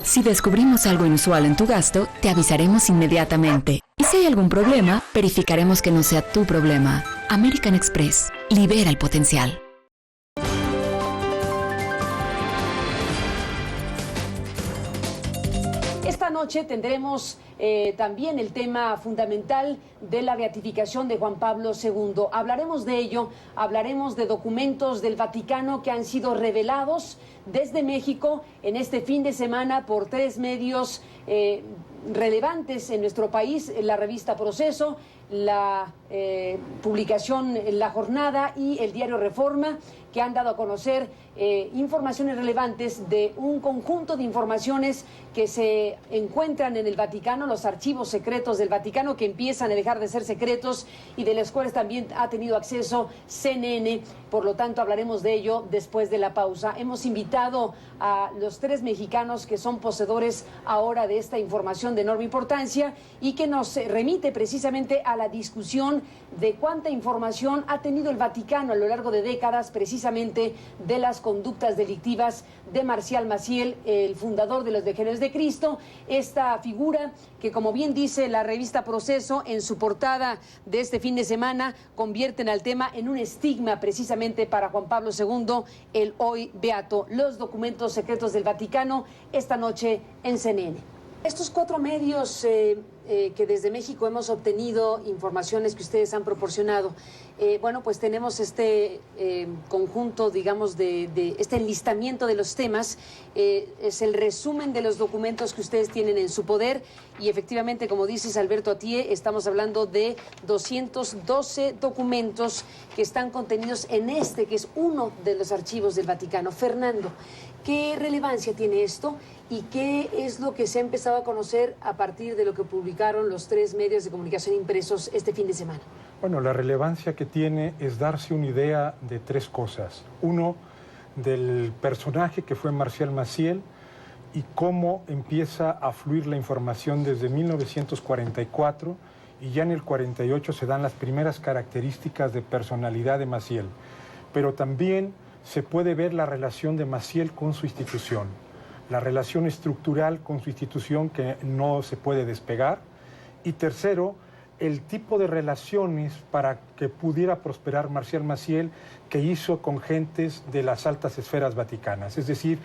Si descubrimos algo inusual en tu gasto, te avisaremos inmediatamente. Y si hay algún problema, verificaremos que no sea tu problema. American Express. Libera el potencial. Esta noche tendremos también el tema fundamental de la beatificación de Juan Pablo II. Hablaremos de ello, hablaremos de documentos del Vaticano que han sido revelados desde México en este fin de semana por 3 medios relevantes en nuestro país, la revista Proceso, la publicación La Jornada y el diario Reforma, que han dado a conocer informaciones relevantes de un conjunto de informaciones que se encuentran en el Vaticano, los archivos secretos del Vaticano, que empiezan a dejar de ser secretos y de los cuales también ha tenido acceso CNN. Por lo tanto, hablaremos de ello después de la pausa. Hemos invitado a los 3 mexicanos que son poseedores ahora de esta información de enorme importancia y que nos remite precisamente a la discusión de cuánta información ha tenido el Vaticano a lo largo de décadas, precisamente de las conductas delictivas de Marcial Maciel, el fundador de los Legionarios de Cristo, esta figura que, como bien dice la revista Proceso en su portada de este fin de semana, convierten al tema en un estigma precisamente para Juan Pablo II, el hoy beato. Los documentos secretos del Vaticano esta noche en CNN. Estos 4 medios que desde México hemos obtenido informaciones que ustedes han proporcionado, bueno, pues tenemos este conjunto, digamos, de este enlistamiento de los temas, es el resumen de los documentos que ustedes tienen en su poder y efectivamente, como dices, Alberto Atié, estamos hablando de 212 documentos que están contenidos en este, que es uno de los archivos del Vaticano. Fernando, ¿qué relevancia tiene esto y qué es lo que se ha empezado a conocer a partir de lo que publicaron los 3 medios de comunicación impresos este fin de semana? Bueno, la relevancia que tiene es darse una idea de 3 cosas. Uno, del personaje que fue Marcial Maciel y cómo empieza a fluir la información desde 1944 y ya en el 48 se dan las primeras características de personalidad de Maciel. Pero también se puede ver la relación de Maciel con su institución, la relación estructural con su institución que no se puede despegar. Y tercero, el tipo de relaciones para que pudiera prosperar Marcial Maciel que hizo con gentes de las altas esferas vaticanas. Es decir,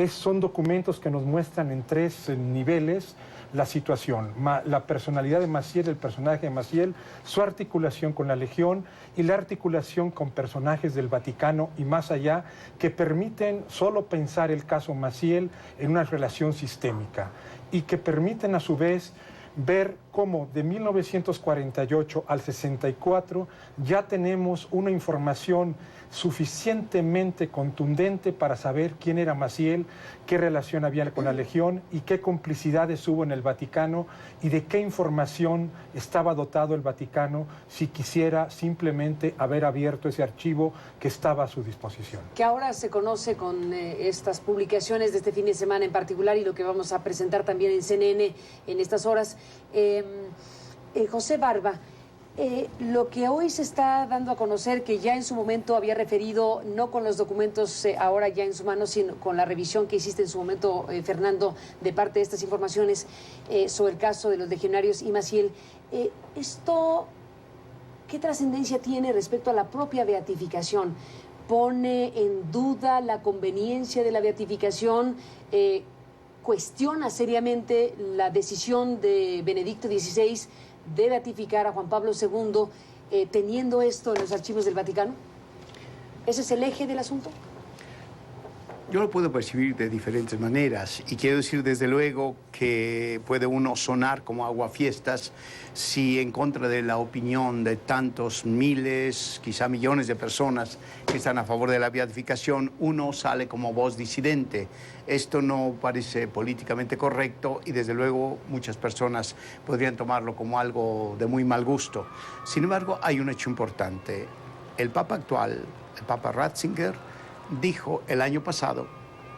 son documentos que nos muestran en 3 niveles la situación, la personalidad de Maciel, el personaje de Maciel, su articulación con la Legión y la articulación con personajes del Vaticano y más allá que permiten solo pensar el caso Maciel en una relación sistémica y que permiten a su vez ver cómo de 1948 al 64 ya tenemos una información suficientemente contundente para saber quién era Maciel, qué relación había con la Legión y qué complicidades hubo en el Vaticano y de qué información estaba dotado el Vaticano si quisiera simplemente haber abierto ese archivo que estaba a su disposición. Que ahora se conoce con estas publicaciones de este fin de semana en particular y lo que vamos a presentar también en CNN en estas horas. José Barba, lo que hoy se está dando a conocer, que ya en su momento había referido, no con los documentos ahora ya en su mano, sino con la revisión que hiciste en su momento, Fernando, de parte de estas informaciones sobre el caso de los legionarios y Maciel, ¿esto qué trascendencia tiene respecto a la propia beatificación? ¿Pone en duda la conveniencia de la beatificación? ¿Cuestiona seriamente la decisión de Benedicto XVI de beatificar a Juan Pablo II teniendo esto en los archivos del Vaticano? ¿Ese es el eje del asunto? Yo lo puedo percibir de diferentes maneras y quiero decir desde luego que puede uno sonar como aguafiestas si en contra de la opinión de tantos miles, quizá millones de personas que están a favor de la beatificación, uno sale como voz disidente. Esto no parece políticamente correcto y desde luego muchas personas podrían tomarlo como algo de muy mal gusto. Sin embargo, hay un hecho importante. El Papa actual, el Papa Ratzinger, dijo el año pasado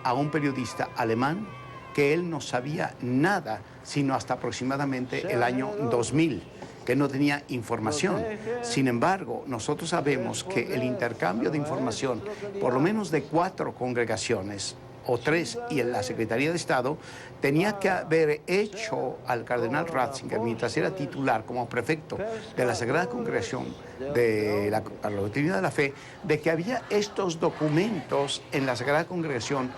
a un periodista alemán que él no sabía nada, sino hasta aproximadamente el año 2000, que no tenía información. Sin embargo, nosotros sabemos que el intercambio de información, por lo menos de 4 congregaciones, o 3 y en la Secretaría de Estado, tenía que haber hecho al cardenal Ratzinger, mientras era titular como prefecto de la Sagrada Congregación de la Doctrina de la Fe, de que había estos documentos en la Sagrada Congregación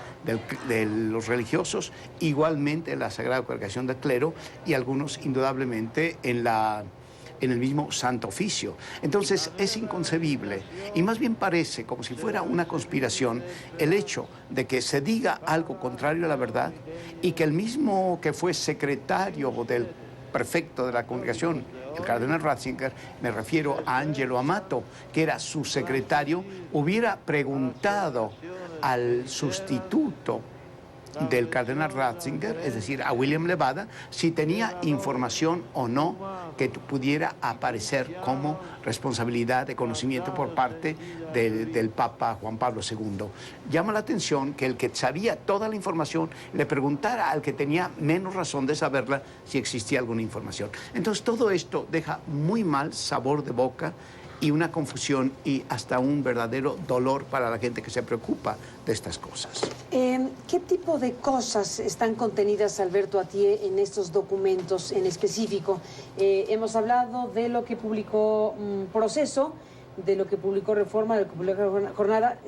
de los religiosos, igualmente en la Sagrada Congregación del Clero y algunos indudablemente en el mismo Santo Oficio. Entonces es inconcebible y más bien parece como si fuera una conspiración el hecho de que se diga algo contrario a la verdad y que el mismo que fue secretario del prefecto de la congregación, el cardenal Ratzinger, me refiero a Angelo Amato, que era su secretario, hubiera preguntado al sustituto del cardenal Ratzinger, es decir, a William Levada, si tenía información o no que pudiera aparecer como responsabilidad de conocimiento por parte del Papa Juan Pablo II. Llama la atención que el que sabía toda la información le preguntara al que tenía menos razón de saberla si existía alguna información. Entonces todo esto deja muy mal sabor de boca y una confusión y hasta un verdadero dolor para la gente que se preocupa de estas cosas. ¿Qué tipo de cosas están contenidas, Alberto Atié, en estos documentos en específico? Hemos hablado de lo que publicó Proceso, de lo que publicó Reforma, de lo que publicó Jornada.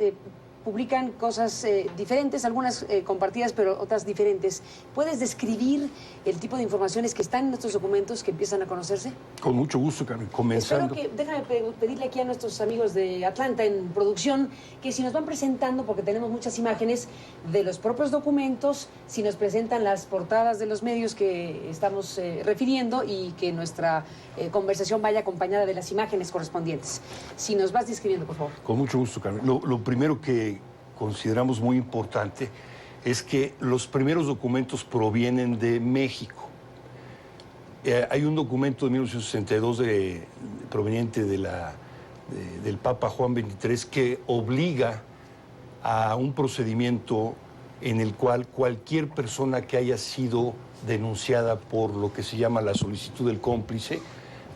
Publican cosas diferentes, algunas compartidas, pero otras diferentes. ¿Puedes describir el tipo de informaciones que están en estos documentos que empiezan a conocerse? Con mucho gusto, Carmen. Comenzando. Déjame pedirle aquí a nuestros amigos de Atlanta en producción que si nos van presentando, porque tenemos muchas imágenes de los propios documentos, si nos presentan las portadas de los medios que estamos refiriendo y que nuestra conversación vaya acompañada de las imágenes correspondientes. Si nos vas describiendo, por favor. Con mucho gusto, Carmen. Lo primero que consideramos muy importante es que los primeros documentos provienen de México. Hay un documento de 1962 proveniente del Papa Juan XXIII que obliga a un procedimiento en el cual cualquier persona que haya sido denunciada por lo que se llama la solicitud del cómplice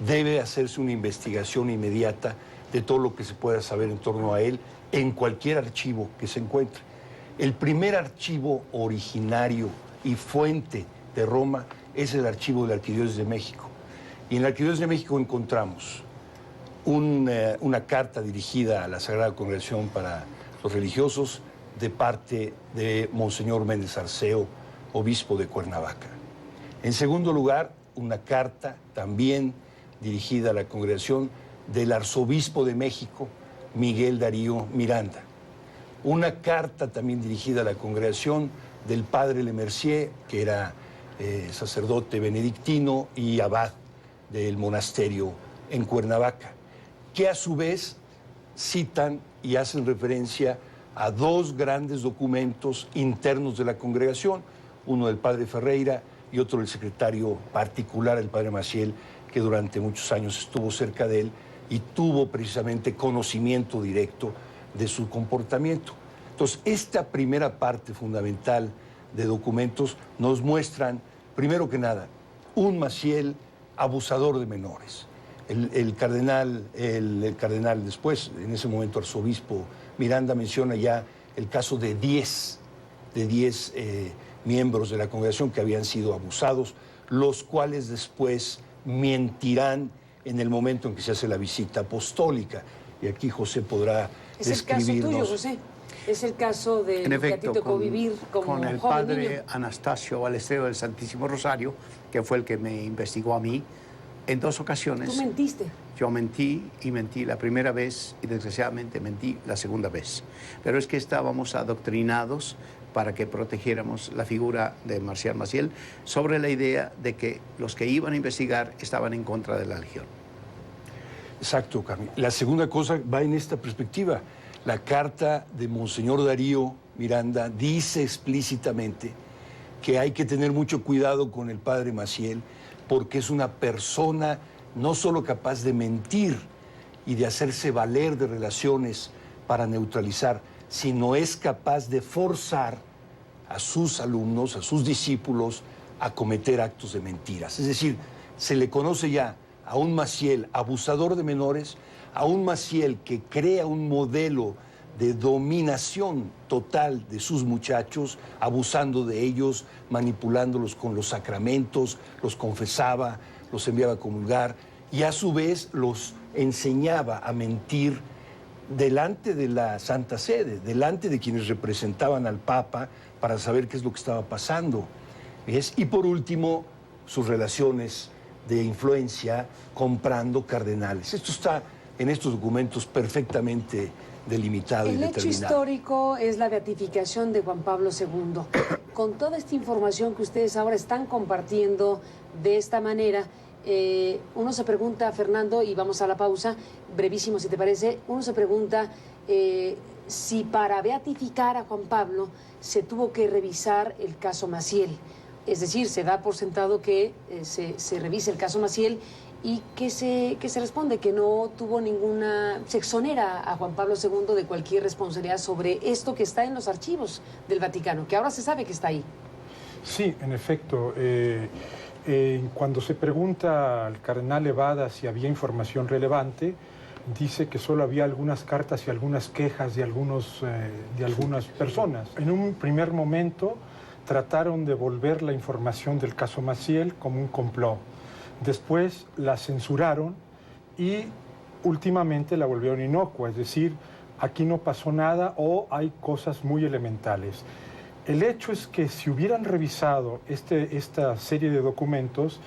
debe hacerse una investigación inmediata de todo lo que se pueda saber en torno a él en cualquier archivo que se encuentre. El primer archivo originario y fuente de Roma es el archivo de la Arquidiócesis de México. Y en la Arquidiócesis de México encontramos una carta dirigida a la Sagrada Congregación para los religiosos de parte de Monseñor Méndez Arceo, obispo de Cuernavaca. En segundo lugar, una carta también dirigida a la congregación del arzobispo de México, Miguel Darío Miranda. Una carta también dirigida a la congregación del padre Lemercier, que era sacerdote benedictino y abad del monasterio en Cuernavaca, que a su vez citan y hacen referencia a dos grandes documentos internos de la congregación, uno del padre Ferreira y otro del secretario particular, el padre Maciel, que durante muchos años estuvo cerca de él y tuvo precisamente conocimiento directo de su comportamiento. Entonces, esta primera parte fundamental de documentos nos muestran, primero que nada, un Maciel abusador de menores. El cardenal después, en ese momento arzobispo Miranda, menciona ya el caso de 10 miembros de la congregación que habían sido abusados, los cuales después mentirán en el momento en que se hace la visita apostólica. Y aquí José podrá describirnos. Es el caso tuyo, José. Es el caso de en efecto, que a ti tocó vivir como con el joven padre niño. Anastasio Ballesteros del Santísimo Rosario, que fue el que me investigó a mí, en dos ocasiones. ¿Tú mentiste? Yo mentí y mentí la primera vez y desgraciadamente mentí la segunda vez. Pero es que estábamos adoctrinados para que protegiéramos la figura de Marcial Maciel sobre la idea de que los que iban a investigar estaban en contra de la Legión. Exacto, Carmen. La segunda cosa va en esta perspectiva. La carta de Monseñor Darío Miranda dice explícitamente que hay que tener mucho cuidado con el padre Maciel porque es una persona no solo capaz de mentir y de hacerse valer de relaciones para neutralizar, sino es capaz de forzar a sus alumnos, a sus discípulos, a cometer actos de mentiras. Es decir, se le conoce ya a un Maciel abusador de menores, a un Maciel que crea un modelo de dominación total de sus muchachos, abusando de ellos, manipulándolos con los sacramentos, los confesaba, los enviaba a comulgar y a su vez los enseñaba a mentir delante de la Santa Sede, delante de quienes representaban al Papa para saber qué es lo que estaba pasando. ¿Ves? Y por último, sus relaciones de influencia comprando cardenales. Esto está en estos documentos perfectamente delimitado y determinado. El hecho histórico es la beatificación de Juan Pablo II. Con toda esta información que ustedes ahora están compartiendo de esta manera, uno se pregunta, Fernando, y vamos a la pausa, brevísimo si te parece, uno se pregunta si para beatificar a Juan Pablo se tuvo que revisar el caso Maciel. Es decir, se da por sentado que se revise el caso Maciel y que se responde que no tuvo ninguna, se exonera a Juan Pablo II de cualquier responsabilidad sobre esto que está en los archivos del Vaticano, que ahora se sabe que está ahí. Sí, en efecto. Cuando se pregunta al cardenal Levada si había información relevante, dice que solo había algunas cartas y algunas quejas de algunas personas. En un primer momento trataron de volver la información del caso Maciel como un complot. Después la censuraron y últimamente la volvieron inocua, es decir, aquí no pasó nada o hay cosas muy elementales. El hecho es que si hubieran revisado esta serie de documentos,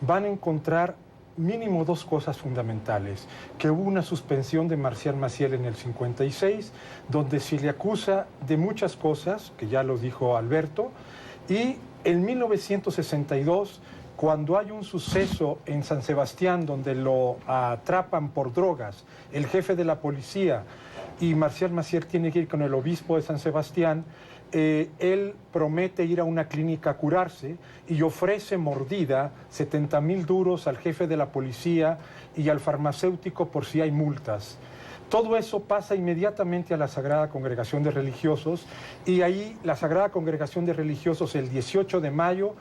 van a encontrar mínimo dos cosas fundamentales. Que hubo una suspensión de Marcial Maciel en el 56, donde se le acusa de muchas cosas, que ya lo dijo Alberto, y en 1962, cuando hay un suceso en San Sebastián donde lo atrapan por drogas, el jefe de la policía, y Marcial Maciel tiene que ir con el obispo de San Sebastián, él promete ir a una clínica a curarse y ofrece mordida 70,000 duros al jefe de la policía y al farmacéutico por si hay multas. Todo eso pasa inmediatamente a la Sagrada Congregación de Religiosos y ahí la Sagrada Congregación de Religiosos el 18 de mayo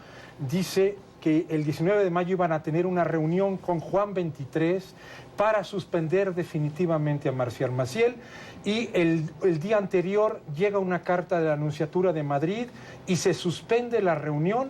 dice que el 19 de mayo iban a tener una reunión con Juan XXIII para suspender definitivamente a Marcial Maciel y el día anterior llega una carta de la Nunciatura de Madrid y se suspende la reunión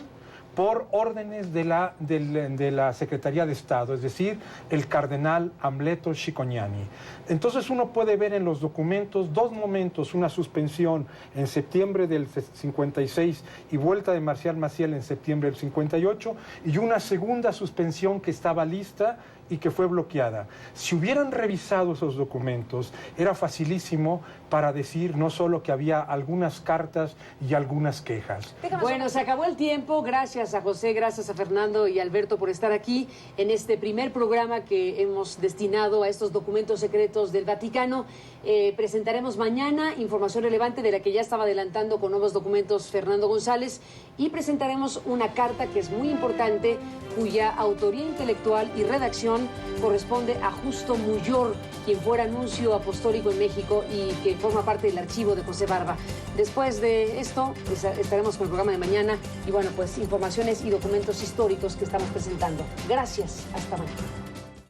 por órdenes de la Secretaría de Estado, es decir, el cardenal Amleto Scicognani. Entonces uno puede ver en los documentos dos momentos, una suspensión en septiembre del 56 y vuelta de Marcial Maciel en septiembre del 58 y una segunda suspensión que estaba lista y que fue bloqueada. Si hubieran revisado esos documentos, era facilísimo para decir no solo que había algunas cartas y algunas quejas. Bueno, se acabó el tiempo. Gracias a José, gracias a Fernando y Alberto por estar aquí en este primer programa que hemos destinado a estos documentos secretos del Vaticano. Presentaremos mañana información relevante de la que ya estaba adelantando con nuevos documentos Fernando González y presentaremos una carta que es muy importante, cuya autoría intelectual y redacción corresponde a Justo Muyor, quien fuera nuncio apostólico en México y que forma parte del archivo de José Barba. Después de esto, estaremos con el programa de mañana y bueno, pues informaciones y documentos históricos que estamos presentando. Gracias, hasta mañana.